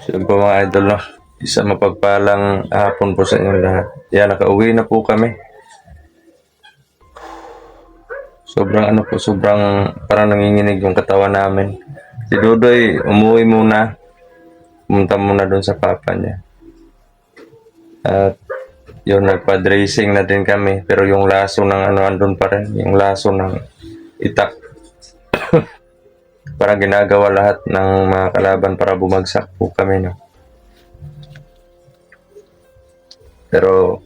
So yun po mga idol, no? Isa mapagpalang hapon po sa inyong lahat. Yan, nakauwi na po kami. Sobrang ano po, sobrang parang nanginginig yung katawan namin. Si Dudoy, umuwi muna. Pumunta muna doon sa papa niya. At yun, nagpa-dressing na din kami. Pero yung laso ng ano, andun pa rin. Yung laso ng itak. Parang ginagawa lahat ng mga kalaban para bumagsak po kami, no? Pero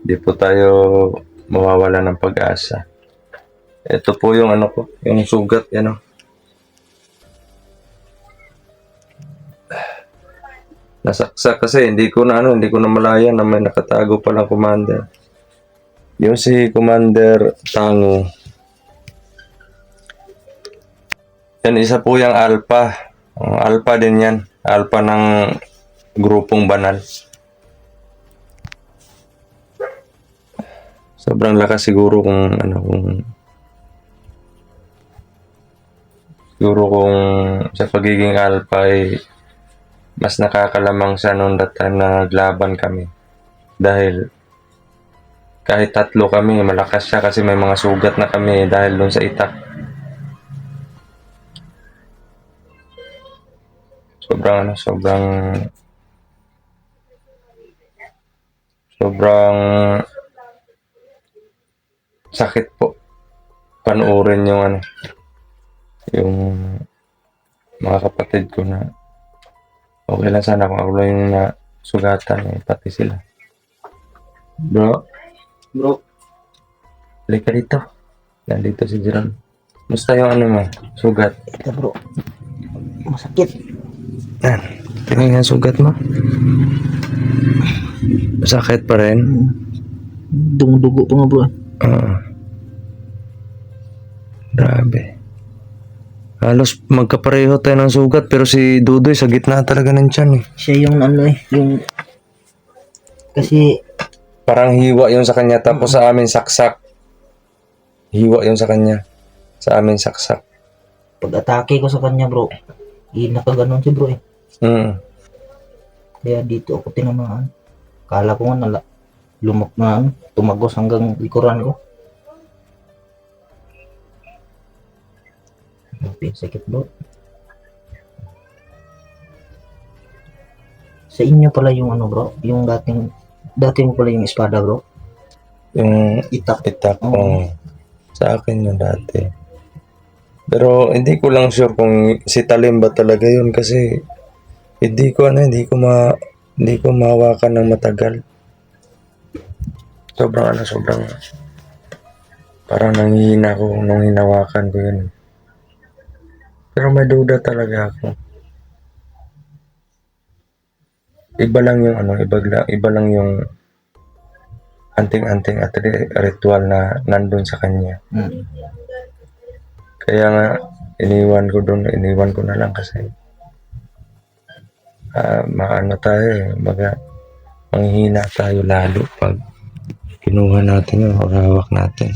di po tayo mawawala ng pag-asa. Ito po yung ano ko, yung sugat, yan, no? Nasaksak kasi hindi ko na malaya na may nakatago palang commander. Yung si Commander Tango. Yan, isa po yung Alpha. Alpha din yan. Alpha ng grupong banal. Sobrang lakas siguro kung sa pagiging Alpha ay mas nakakalamang siya noon that time na naglaban kami. Dahil kahit tatlo kami, malakas siya kasi may mga sugat na kami dahil doon sa itak. Sobrang sakit po panoorin yung mga kapatid ko na okay lang sana kung ako lang yung nasugatan, pati sila. Bro, halika dito. Nandito si Jiran. Musta yung mo? Sugat? Ito bro, masakit. Yan. Tingnan nga sugat mo. Masakit pa rin? Dumudugo pa nga bro. Grabe. Halos magkapareho tayo ng sugat pero si Dudoy sa gitna talaga ng tiyan eh. Siya yung yung kasi parang hiwa yung sa kanya tapos sa amin saksak. Hiwa yung sa kanya. Sa amin saksak. pag-atake ko sa kanya bro, nakaganon si bro eh. Kaya dito ako tinamaan. Kala ko nga tumagos hanggang likuran ko. Sakit bro. Sa inyo pala yung bro, yung dati mo pala yung espada bro. Yung Itak. Sa akin yung dati. Pero hindi ko lang sure kung si Talim ba talaga yun kasi hindi ko mahawakan ng matagal. Sobrang parang nanghihina ko nung hinawakan ko yun. Pero may duda talaga ako. Iba lang yung anting-anting at ritual na nandun sa kanya. Kaya nga iniwan ko na lang kasi manghihina tayo lalo pag kinuha natin yun o hawak natin.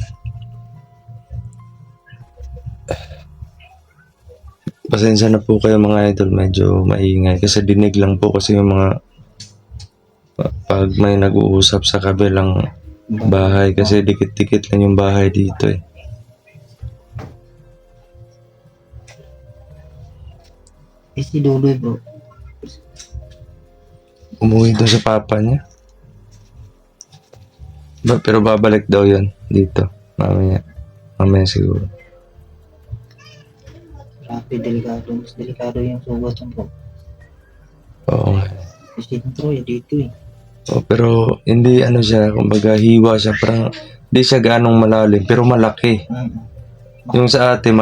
Pasensya na po kayo mga idol, medyo maingay kasi dinig lang po kasi yung mga pag may nag-uusap sa kabilang bahay kasi dikit-dikit lang yung bahay dito eh. Si Dudoy bro. Umuwi doon sa papa niya. Pero babalik daw yun dito. Mamaya siguro. Grabe, mas delikado yung sugat bro. Oo nga. Kasi bro, dito eh. Pero hindi siya, kumbaga hiwa siya, parang hindi siya ganong malalim, pero malaki. Yung sa atin,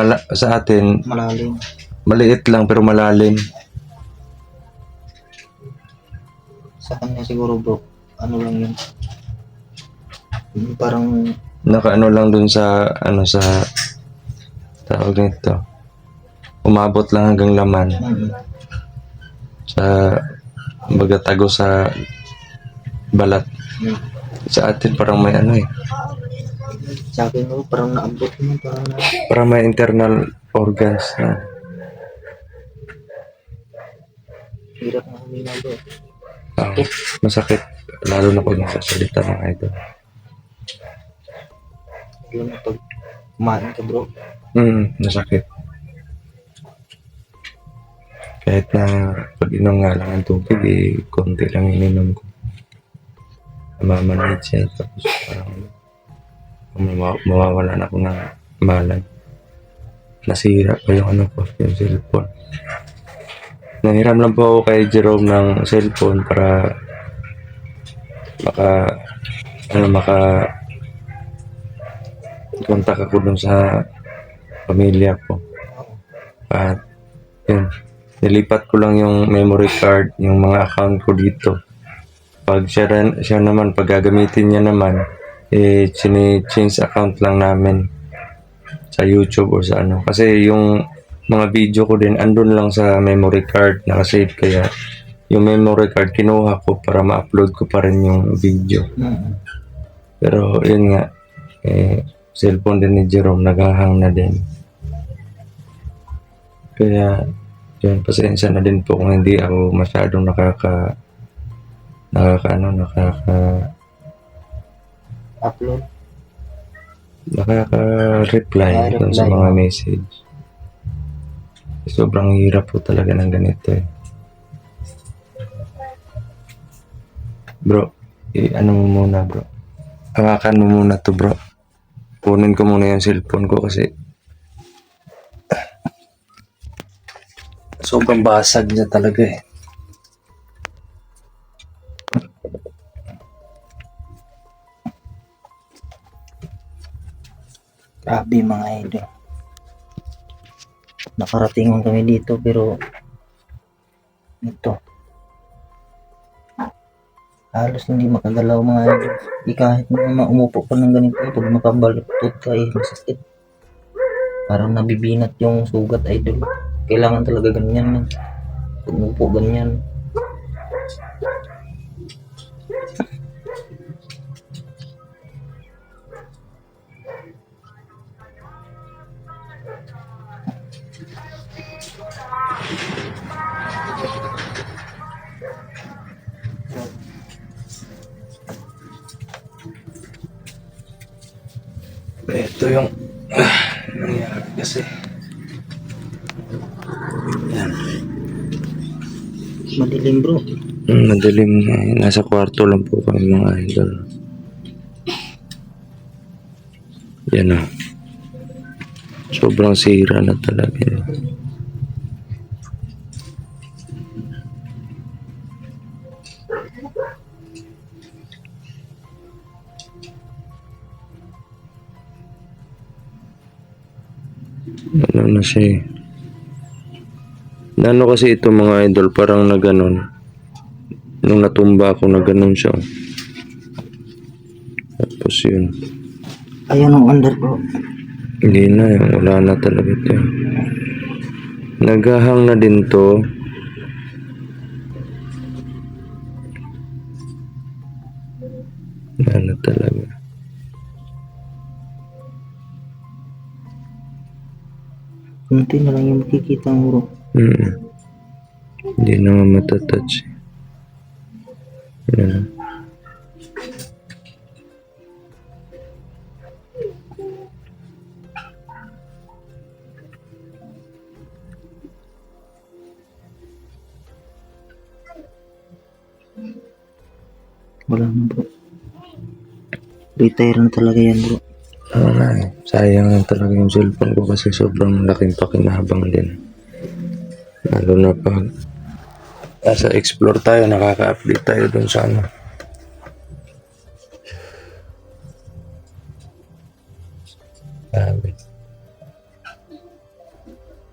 Malalim. maliit lang pero malalim. Sa kanya siguro bro, lang yun. Parang Nakaano lang dun sa tawag nito. Umabot lang hanggang laman. Sa kumbaga tago sa balat. Sa atin parang may sa akin bro, parang naabot mo, parang may internal organs na. Hirap na huminga bro. Masakit. Lalo na pag nagsasalita mga idol. Lalo na pag kumain ka bro. Nasakit. Kahit na pag-inom nga lang ng tubig, konti lang ininom ko. Mamanid siya, tapos parang mawawala na ako ng malay. Nasira pa yung yung cellphone. Nanghiram lang po ako kay Jerome ng cellphone para maka kontak ako dun sa pamilya ko. At yun, nilipat ko lang yung memory card, yung mga account ko dito. Pag siya naman, pag gagamitin niya naman, change account lang namin sa YouTube or sa ano. Kasi yung mga video ko din, andun lang sa memory card, nakasave. Kaya yung memory card, kinuha ko para ma-upload ko pa rin yung video. Pero yun nga, cellphone din ni Jerome, naghahang na din. Kaya, yun, pasensya na din po kung hindi ako masyadong Upload. nakaka-reply dun sa mga message. Sobrang hirap po talaga ng ganito eh. Bro, ano mo muna bro. Hawakan mo muna to bro. Kunin ko muna yung cellphone ko kasi sobrang basag niya talaga eh. Grabe mga idol. Nakarating kami dito pero ito halos hindi makagalaw mga idol. Di kahit na umupo ka ng ganito, pag makabaluktot ka masakit. Parang nabibinat yung sugat idol. Kailangan talaga ganyan. Pag umupo ganyan. Ito yung nangyari kasi. Yan. Madilim bro. Madilim na. Nasa kwarto lang po kami mga idol. Yan o. Sobrang sira na talaga yun. Ano na siya eh. Ano kasi ito mga idol, parang na ganon. Nung natumba ako na ganon siya. Tapos yun. Ayun ang under bro. Hindi na, wala na talaga ito. Naghahang na din to. Wala na talaga. Kunti na lang yung makikita mo bro. Hindi naman matatouch. Yan. Wala na bro. Retire na talaga yan bro. Wala eh. Sayang lang talaga yung cellphone ko kasi sobrang laking pakinabang din. Lalo na pag nasa explore tayo, nakaka-update tayo dun sa ano. Sabi.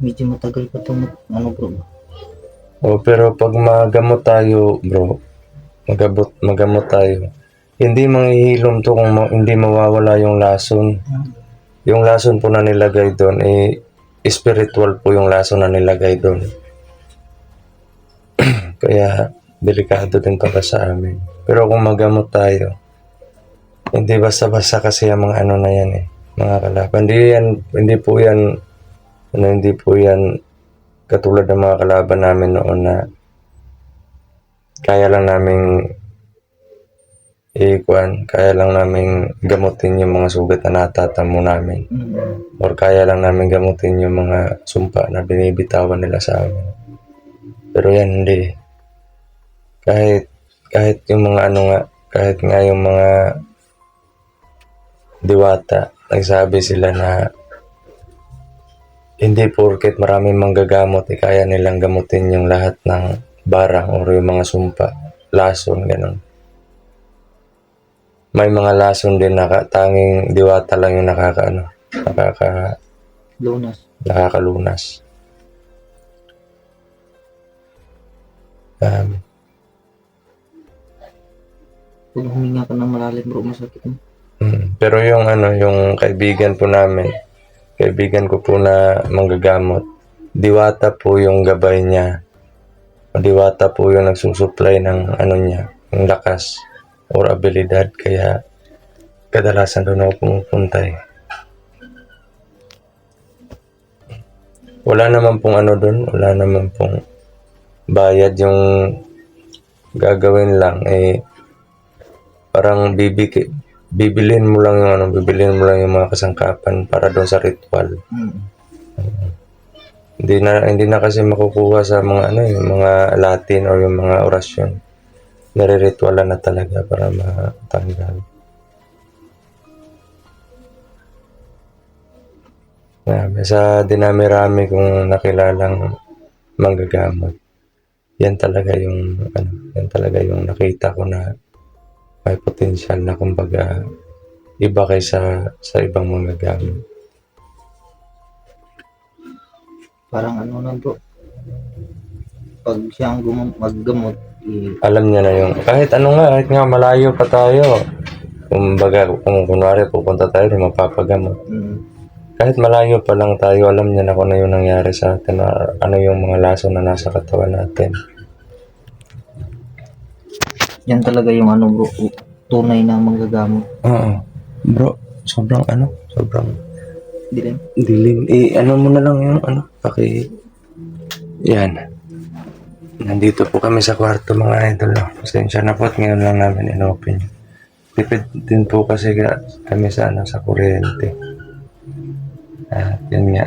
Medyo matagal pa itong ano bro. Pero pag magamot tayo, bro, magamot tayo, hindi manghihilom to kung hindi mawawala yung lason. Yung lason po na nilagay doon, spiritual po yung lason na nilagay doon. Kaya, delikado din para sa amin. Pero kung magamot tayo, hindi basta-basta kasi yung mga ano na yan eh, mga kalaban. Hindi po yan katulad ng mga kalaban namin noon na kaya lang naming kaya lang naming gamutin yung mga sugat na natatamo namin. Or kaya lang namin gamutin yung mga sumpa na binibitawan nila sa amin. Pero yan, hindi. Kahit yung mga ano nga, kahit nga yung mga diwata, nagsabi sila na hindi porket maraming manggagamot, kaya nilang gamutin yung lahat ng barang or yung mga sumpa, lason, ganun. May mga lason din na tanging diwata lang yung Lunas. nakakalunas. Pag huminga ka ng malalim bro, masakit mo. Pero yung yung kaibigan ko po na manggagamot, diwata po yung gabay niya. Diwata po yung nagsusupply ng niya, ng lakas or abilidad, kaya kadalasan doon ako pumupunta eh. Wala naman pong wala naman pong bayad, yung gagawin lang eh parang bibilin mo lang yung mga kasangkapan para doon sa ritual. Hindi na kasi makukuha sa mga yung mga Latin o yung mga orasyon. Nire-ritualan na talaga para matanggal. Sa dinami-rami kong nakilalang manggagamot, yan talaga yung nakita ko na may potensyal na kumbaga iba kaysa sa ibang manggagamot. Parang na bro, pag siya ang maggamot, Alam niya na yung kahit nga malayo pa tayo. Kumbaga kung kunwari pupunta tayo rin mapapagamot. Kahit malayo pa lang tayo, alam niya na kung ano yung nangyari sa atin, ano yung mga lason na nasa katawan natin. yan talaga yung bro, tunay na manggagamot. Oo. Bro, sobrang Dilim. Mo na lang yung yan. Nandito po kami sa kwarto mga idol. Pasensya na po at ngayon lang namin in-open. Tipid din po kasi kami sa sa kuryente. At yun nga.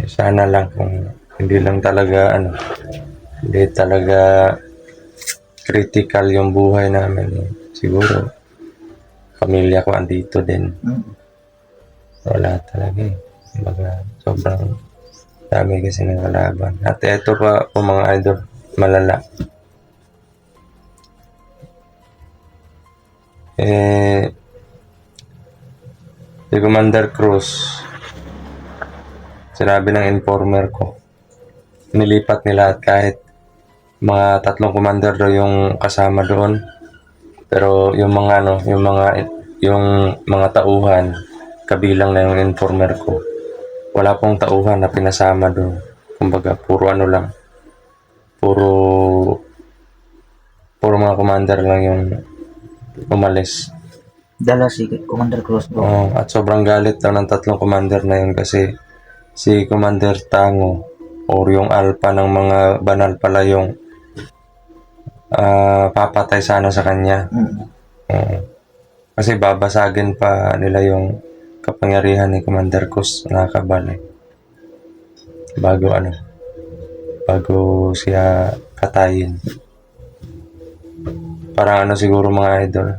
Sana lang kung hindi talaga critical yung buhay namin. Siguro pamilya ko andito din. Wala talaga eh. Kumbaga, sobrang dami kasi ng kalaban. At ito pa po mga idol, malala. Si Commander Cruz, sinabi ng informer ko, nilipat nila at kahit mga 3 commander daw yung kasama doon. Pero yung mga tauhan, kabilang na yung informer ko. Wala pong tauhan na pinasama doon. Kumbaga, puro mga commander lang yung umalis. Dala si Commander Cruz bro. At sobrang galit daw ng 3 commander na yun kasi si Commander Tango or yung alpha ng mga banal pala yung papatay sana sa kanya. Kasi babasagin pa nila yung kapangyarihan ni Commander Cruz na kabal bago siya patayin. Parang siguro mga idol,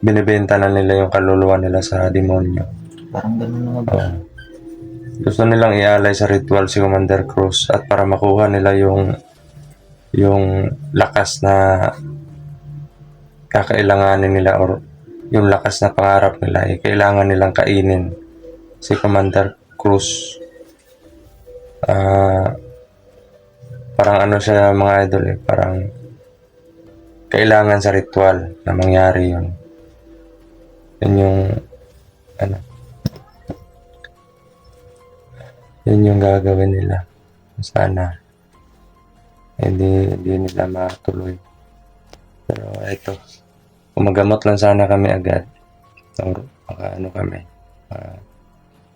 binibenta na nila yung kaluluwa nila sa demonyo. Parang ganun na bro. Gusto nilang ialay sa ritual si Commander Cruz at para makuha nila yung lakas na kakailanganin nila or yung lakas na pangarap nila, kailangan nilang kainin si Commander Cruz. Parang siya mga idol parang kailangan sa ritual na mangyari yun. Yun yung gagawin nila. Sana hindi nila matuloy. Pero ito, kung magamot lang sana kami agad, or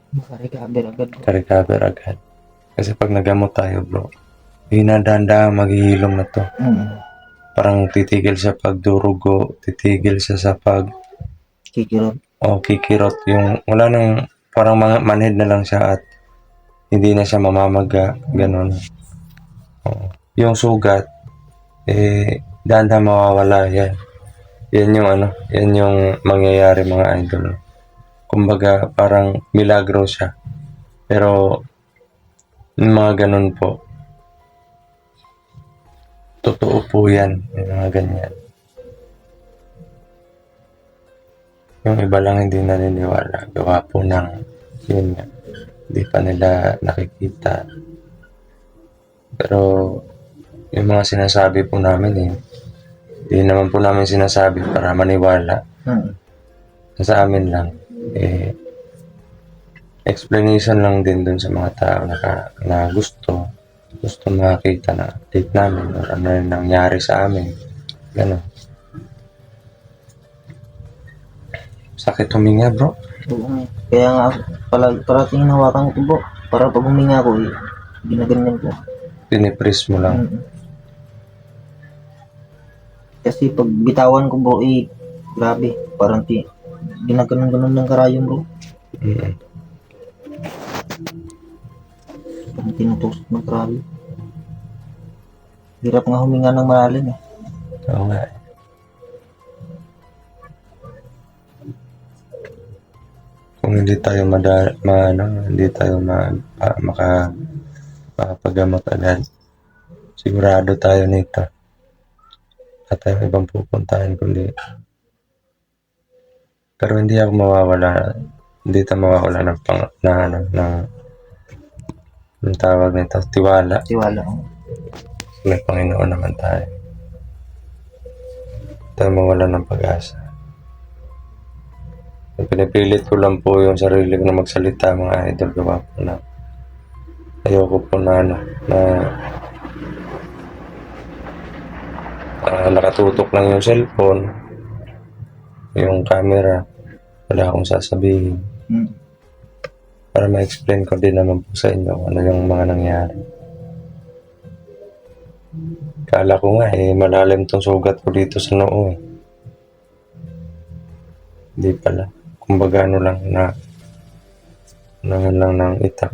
Makarecover agad. recover agad. Kasi pag nagamot tayo bro, Hinadanda maghihilom na to. Mm. Parang titigil sa pagdurugo, titigil siya sa Kikirot. kikirot. Yung wala nang, parang manhid na lang siya at hindi na siya mamamaga, ganun. Oo. Yung sugat, dahan-dahan mawawala yan. Yan yung yan yung mangyayari mga idol. Kumbaga, parang milagro siya. Pero, yung mga ganun po, totoo po yan, yung mga ganyan. Yung iba lang hindi naniniwala. Gawa po ng, yun nga, hindi pa nila nakikita. Pero, yung mga sinasabi po namin hindi naman po namin sinasabi para maniwala. Mm. Sa amin lang, explanation lang din dun sa mga tao na gusto makakita na update namin or ano yung nangyari sa amin. Gano'n. Sakit huminga, bro. Oo nga. Kaya nga parating hinawakan ko bro. Para pag huminga ko, ginaganyan ko. Pinipress mo lang. Mm. Kasi pag bitawan ko bro, grabe. Parang ginaganon-ganon ng karayom bro. Mm. Parang tinutusok ng karayom. Hirap nga huminga ng malalim eh. Oo nga. Kung hindi tayo hindi tayo makapagamot agad, sigurado tayo nito. At tayo ibang pupuntahan kundi. Pero hindi ako mawawala. Hindi tayo mawawala ng ng tawag nito, tiwala. Tiwala ko. May Panginoon naman tayo. Tayo mawala ng pag-asa. Pinipilit ko lang po yung sarili ko na magsalita mga idol, gawa po na ayoko po na nakatutok lang yung cellphone, yung camera, wala akong sasabihin. Mm. Para ma-explain ko din naman po sa inyo ano yung mga nangyari. Kala ko nga malalim tong sugat ko dito sa noo Hindi pala. Kumbaga lang ng itak.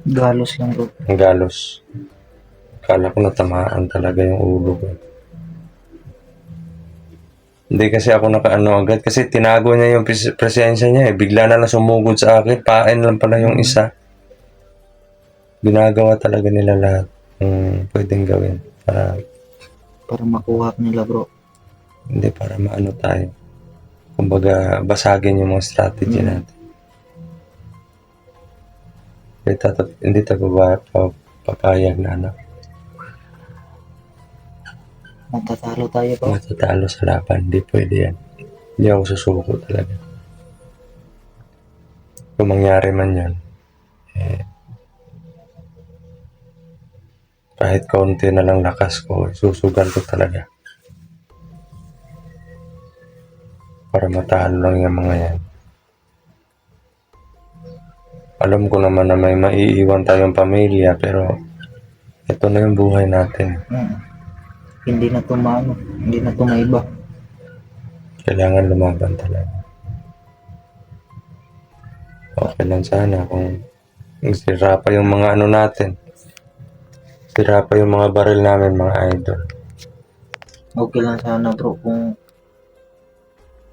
Galos lang bro. Ang galos. Kala ko natamaan talaga yung ulo ko. Hindi kasi ako nakaano agad kasi tinago niya yung presensya niya Bigla na lang sumugod sa akin. Pain lang pala yung isa. Ginagawa talaga nila lahat pwedeng gawin para makuha nila bro. Hindi, para maano tayo. Kumbaga, basagin yung mga strategy natin. Hindi tayo papayag na Matatalo tayo bro. matatalo sa laban. Hindi pwede yan. Hindi ako susuko talaga. Kung mangyari man yan, kahit kaunti na lang lakas ko, susugal ko talaga. Para matalo lang yung mga yan. Alam ko naman na may maiiwan tayong pamilya, pero ito na yung buhay natin. Hindi na to hindi na to maiba. Kailangan lumaban talaga. Okay lang sana kung sira pa yung mga natin. Sira pa yung mga baril namin, mga idol. Okay lang sana bro kung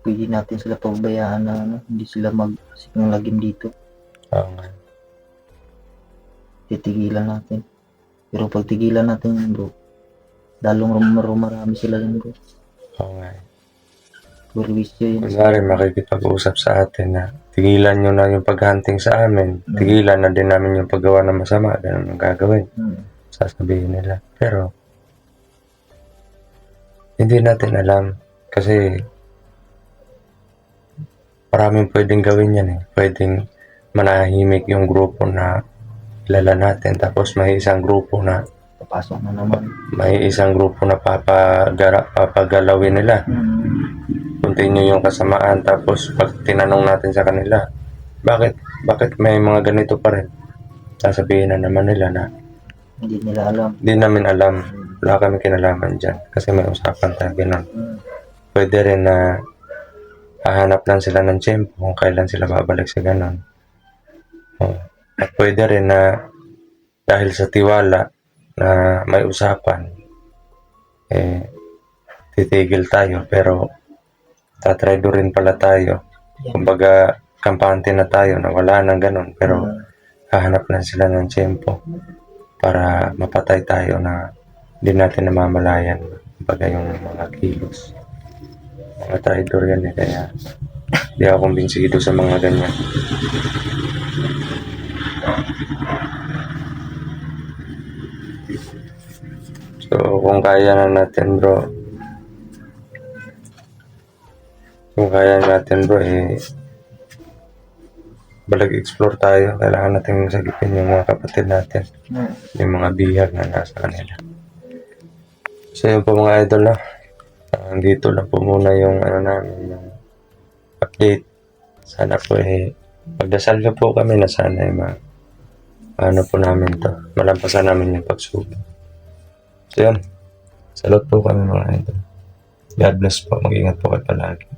pwede natin sila pabayaan na hindi sila magsikong lagim dito. Oo nga. Titigilan natin. Pero pag tigilan natin yun bro, lalong marami sila yun bro. Oo nga. Purwisyo yun. Kunwari makikipag-usap sa atin na tigilan nyo na yung paghunting sa amin. Tigilan na din namin yung paggawa ng masama. Ganun ang gagawin. Sasabihin nila. Pero hindi natin alam kasi maraming pwedeng gawin yan Pwedeng manahimik yung grupo na kilala natin tapos may isang grupo na Papasok na naman. may isang grupo na papagalawin nila. Continue yung kasamaan tapos pag tinanong natin sa kanila, bakit may mga ganito pa rin? Sasabihin na naman nila na Hindi nila alam. Hindi namin alam. Wala kami kinalaman dyan. Kasi may usapan tayo ganun. Pwede rin na hahanap lang sila ng tiyempo kung kailan sila babalik sa ganun. At pwede rin na dahil sa tiwala na may usapan, titigil tayo pero tatrado rin pala tayo. Kumbaga, kampante na tayo na wala nang ganun pero hahanap lang sila ng tiyempo para mapatay tayo na hindi natin namamalayan. Kumbaga yung mga kilos. Mga traitor yan kaya hindi ako kumbinsido sa mga ganyan. So, kung kaya na natin bro, balik explore tayo. Kailangan natin sagipin yung mga kapatid natin, yung mga bihag na nasa kanila. So yun po mga idol na, dito lang po muna yung namin, yung update. Sana po magdasal na po kami na sana po namin to, malampasan namin yung pagsubok. So yun, salute po kami mga idol. God bless po, mag-ingat po kayo palagi.